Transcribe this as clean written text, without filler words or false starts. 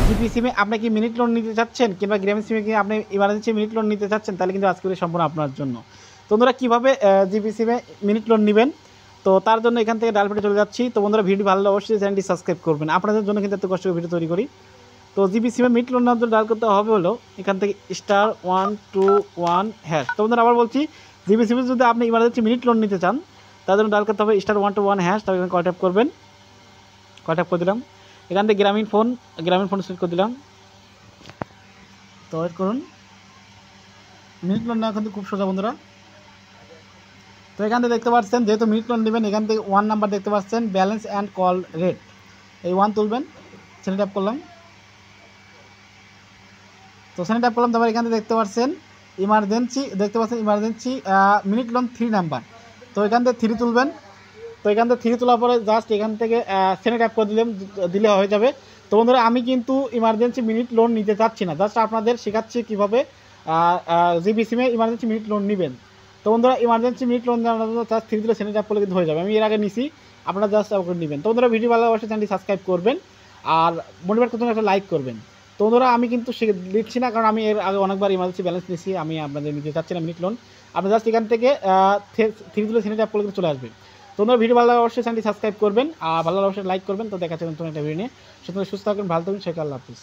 GP সিমে আপনি কি মিনিট লোন নিতে চাচ্ছেন কিংবা গ্রামীণ সিমে কি আপনি ইমার্জেন্সি মিনিট লোন নিতে চাচ্ছেন, তাহলে কিন্তু আজকে সম্পূর্ণ আপনার জন্য। তো বন্ধুরা কীভাবে জিপি সিমে মিনিট লোন নেবেন, তো তার জন্য এখান থেকে ডাল পেটে চলে যাচ্ছি। তো বন্ধুরা ভিডিও ভালো লাগলে অবশ্যই চ্যানেলটি সাবস্ক্রাইব করবেন, আপনাদের জন্য কিন্তু এত কষ্ট করে ভিডিও তৈরি করি। তো জিপি সিমে মিনিট লোন নেওয়ার জন্য ডাল করতে হবে হলো এখান থেকে *121#। তো বন্ধুরা আবার বলছি, জিপি সিমে যদি আপনি ইমার্জেন্সি মিনিট লোন নিতে চান তার জন্য ডাল করতে হবে *121#। তারপর এখানে কল ট্যাপ করবেন, কল ট্যাপ করে দিলাম। এখান থেকে গ্রামীণ ফোন সিলেক্ট করে দিলাম। তো ওয়েট করুন, মিনিট লোন নেওয়া কিন্তু খুব সোজা বন্ধুরা। তো এখান থেকে দেখতে পাচ্ছেন যেহেতু মিনিট লোন নেবেন, এখান থেকে 1 নাম্বার দেখতে পাচ্ছেন ব্যালেন্স অ্যান্ড কল রেট, এই 1 তুলবেন, সেটা ট্যাপ করলাম। তো সেটা ট্যাপ করলাম। তারপর এখান থেকে দেখতে পাচ্ছেন ইমার্জেন্সি মিনিট লোন 3 নাম্বার, তো এখান থেকে 3 তুলবেন। তো এখান থেকে 3 তোলার পরে জাস্ট এখান থেকে সেটা ট্যাপ করে দিলে হয়ে যাবে। তো বন্ধুরা আমি কিন্তু ইমার্জেন্সি মিনিট লোন নিতে চাচ্ছি না, জাস্ট আপনাদের শেখাচ্ছি কীভাবে জিবি সিমে ইমার্জেন্সি মিনিট লোন নেবেন। তো বন্ধুরা ইমার্জেন্সি মিনিট লোন নেওয়ার জন্য জাস্ট 3 দিলে সেটা ট্যাপ করলে কিন্তু হয়ে যাবে, আমি এর আগে নিছি, আপনারা জাস্ট করে নেবেন। তো বন্ধুরা ভিডিও ভালো অবশ্যই চ্যানেলটি সাবস্ক্রাইব করবেন আর মোটিভেট করতে একটা লাইক করবেন। তো বন্ধুরা আমি কিন্তু দিচ্ছি না, কারণ আমি এর আগে অনেকবার ইমার্জেন্সি ব্যালেন্স নিছি, আমি আপনাদের নিতে চাচ্ছি না মিনিট লোন। আপনি জাস্ট এখান থেকে 3 দিলে সেটা ট্যাপ করলে কিন্তু চলে আসবে। তোমরা ভিডিও ভালো লাগলে অবশ্যই চ্যানেলটি সাবস্ক্রাইব করবেন আর ভালো লাগলে অবশ্যই লাইক করবেন। তো দেখা যাচ্ছে নতুন একটা ভিডিও নিয়ে, সুতরাং সুস্থ থাকবেন, ভালো থাকবেন, শেখ আল্লাহ হাফিজ।